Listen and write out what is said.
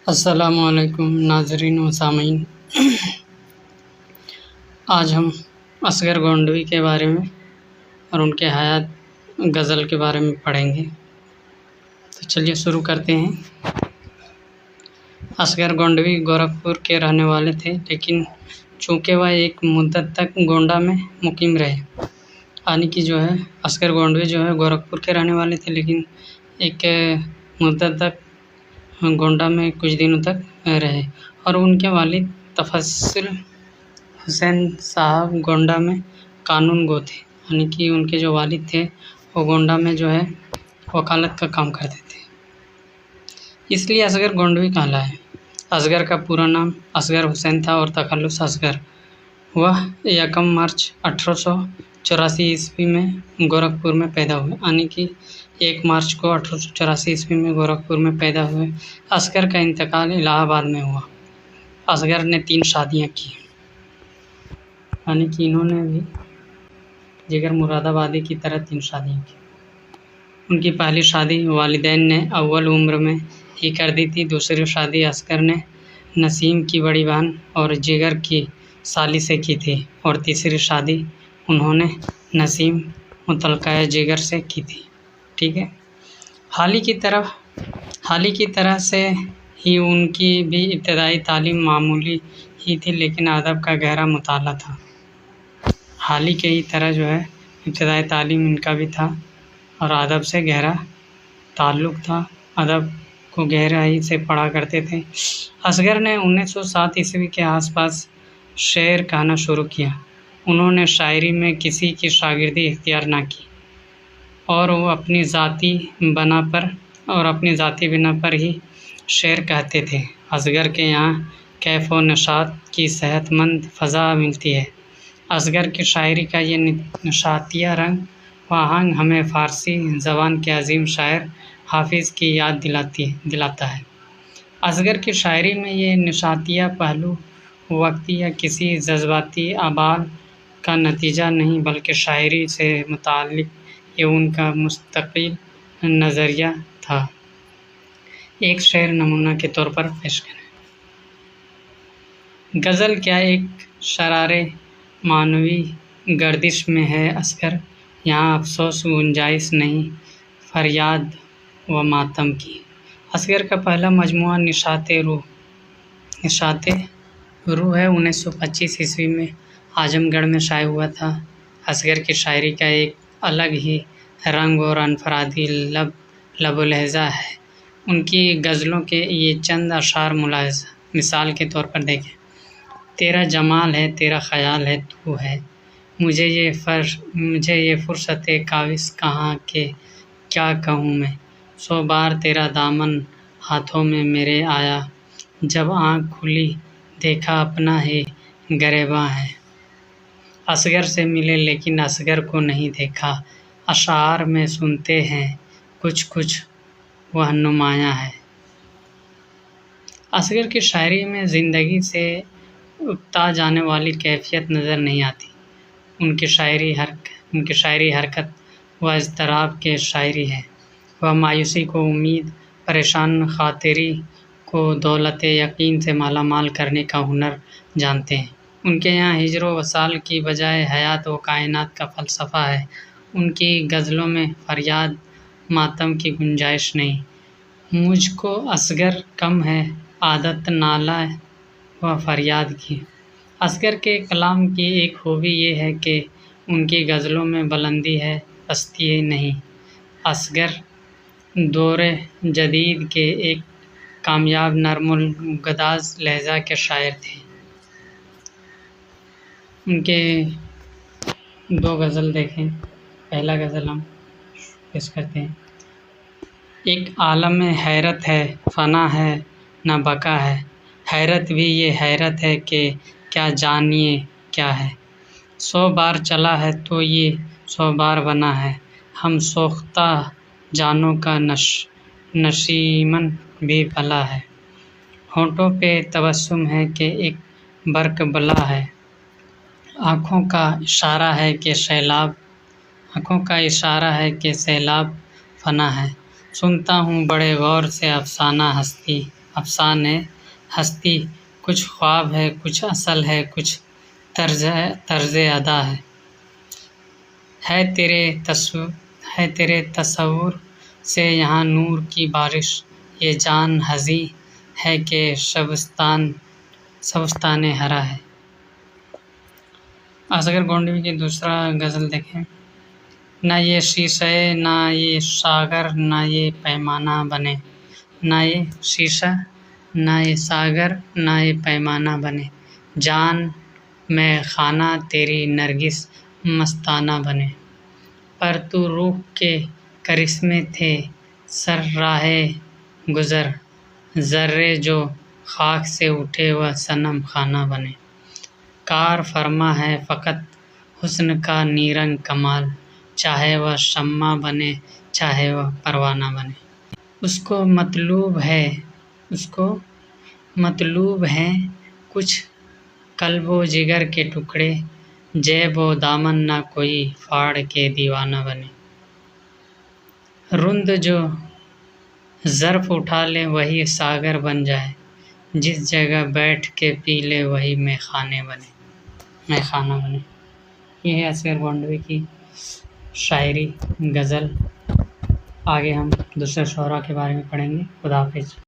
السلام علیکم ناظرین و سامعین، آج ہم اصغر گونڈوی کے بارے میں اور ان کے حیات غزل کے بارے میں پڑھیں گے۔ تو چلیے شروع کرتے ہیں۔ اصغر گونڈوی گورکھپور کے رہنے والے تھے، لیکن چونکہ وہ ایک مدت تک گونڈہ میں مقیم رہے، یعنی کہ اصغر گونڈوی گورکھپور کے رہنے والے تھے، لیکن ایک مدت تک گونڈہ میں کچھ دنوں تک رہے، اور ان کے والد تفضل حسین صاحب گونڈہ میں قانون گو تھے، یعنی کہ ان کے جو والد تھے وہ گونڈہ میں وکالت کا کام کرتے تھے، اس لیے اصغر گونڈوی کہلائے۔ اصغر کا پورا نام اصغر حسین تھا اور تخلص اصغر۔ وہ 1 مارچ 1884 عیسوی میں گورکھپور میں پیدا ہوئے، یعنی کہ 1 مارچ کو 1884 عیسوی میں گورکھپور میں پیدا ہوئے۔ اصغر کا انتقال الہ آباد میں ہوا۔ اصغر نے 3 شادیاں کی، یعنی کہ انہوں نے بھی جگر مراد آبادی کی طرح 3 شادیاں کی۔ ان کی پہلی شادی والدین نے اول عمر میں ہی کر دی تھی۔ دوسری شادی اصغر نے نسیم کی بڑی بہن اور جگر کی سالی سے کی تھی، اور تیسری شادی انہوں نے نسیم متعلقہ جگر سے کی تھی۔ ٹھیک ہے، حال ہی کی طرح سے ہی ان کی بھی ابتدائی تعلیم معمولی ہی تھی، لیکن ادب کا گہرا مطالعہ تھا۔ حال ہی کی طرح ابتدائی تعلیم ان کا بھی تھا اور ادب سے گہرا تعلق تھا، ادب کو گہرائی سے پڑھا کرتے تھے۔ اصغر نے 1907 عیسوی کے آس پاس شعر کہنا شروع کیا۔ انہوں نے شاعری میں کسی کی شاگردی اختیار نہ کی، اور وہ اپنی ذاتی بنا پر ہی شعر کہتے تھے۔ اصغر کے یہاں کیف و نشاط کی صحت مند فضا ملتی ہے۔ اصغر کی شاعری کا یہ نشاطیہ رنگ و آہنگ ہمیں فارسی زبان کے عظیم شاعر حافظ کی یاد دلاتا ہے۔ اصغر کی شاعری میں یہ نشاطیہ پہلو وقتی یا کسی جذباتی ابال کا نتیجہ نہیں، بلکہ شاعری سے متعلق یہ ان کا مستقل نظریہ تھا۔ ایک شعر نمونہ کے طور پر پیش کریں۔ غزل کیا ایک شرار معنوی گردش میں ہے اصغر، یہاں افسوس گنجائش نہیں فریاد و ماتم کی۔ اصغر کا پہلا مجموعہ نشاط روح ہے، 1925 عیسوی میں اعظم گڑھ میں شائع ہوا تھا۔ اصغر کی شاعری کا ایک الگ ہی رنگ اور انفرادی لب و لہجہ ہے۔ ان کی غزلوں کے یہ چند اشعار مثال کے طور پر دیکھیں۔ تیرا جمال ہے، تیرا خیال ہے، تو ہے مجھے یہ فرصت کاوش کہاں کہ کیا کہوں میں، 100 بار تیرا دامن ہاتھوں میں میرے آیا، جب آنکھ کھلی دیکھا اپنا ہی گریباں ہے۔ اصغر سے ملے لیکن اصغر کو نہیں دیکھا، اشعار میں سنتے ہیں کچھ وہ نمایاں ہے۔ اصغر کی شاعری میں زندگی سے اکتا جانے والی کیفیت نظر نہیں آتی۔ ان کی شاعری حرکت و اضطراب کی شاعری ہے۔ وہ مایوسی کو امید، پریشان خاطری کو دولت یقین سے مالا مال کرنے کا ہنر جانتے ہیں۔ ان کے یہاں ہجر و وصال کی بجائے حیات و کائنات کا فلسفہ ہے۔ ان کی غزلوں میں فریاد ماتم کی گنجائش نہیں۔ مجھ کو اصغر کم ہے عادت نالہ و فریاد کی۔ اصغر کے کلام کی ایک خوبی یہ ہے کہ ان کی غزلوں میں بلندی ہے، پستی نہیں۔ اصغر دور جدید کے ایک کامیاب نرم الگداز لہجہ کے شاعر تھے۔ ان کے 2 غزل دیکھیں۔ پہلا غزل ہم پیش کرتے ہیں۔ ایک عالم حیرت ہے، فنا ہے نہ بقا ہے، حیرت بھی یہ حیرت ہے کہ کیا جانیے کیا ہے، 100 بار چلا ہے تو یہ 100 بار بنا ہے، ہم سوختہ جانوں کا نشیمن بھی بھلا ہے، ہونٹوں پہ تبسم ہے کہ ایک برق بلا ہے، آنکھوں کا اشارہ ہے کہ سیلاب فنا ہے، سنتا ہوں بڑے غور سے افسانہ ہستی افسانے ہستی، کچھ خواب ہے کچھ اصل ہے، کچھ طرز ادا ہے تیرے تصور سے یہاں نور کی بارش، یہ جان ہزی ہے کہ شبستان ہرا ہے۔ اصغر گونڈوی کی دوسرا غزل دیکھیں۔ نہ یہ شیشہ نہ یہ ساغر نہ یہ پیمانہ بنے، نہ یہ شیشہ نہ یہ ساغر نہ یہ پیمانہ بنے، جان میں خانہ تیری نرگس مستانہ بنے، پر تو روح کے کرشمے تھے سر راہ گزر، ذرے جو خاک سے اٹھے وہ صنم خانہ بنے، کار فرما ہے فقط حسن کا نیرنگ کمال، چاہے وہ شمع بنے چاہے وہ پروانہ بنے، اس کو مطلوب ہیں کچھ قلب و جگر کے ٹکڑے، جیب و دامن نہ کوئی پھاڑ کے دیوانہ بنے، رند جو ظرف اٹھا لے وہی ساغر بن جائے، جس جگہ بیٹھ کے پی لے وہی میخانہ بنے۔ یہ ہے اصغر گونڈوی کی شاعری غزل۔ آگے ہم دوسرے شعراء کے بارے میں پڑھیں گے۔ خدا حافظ۔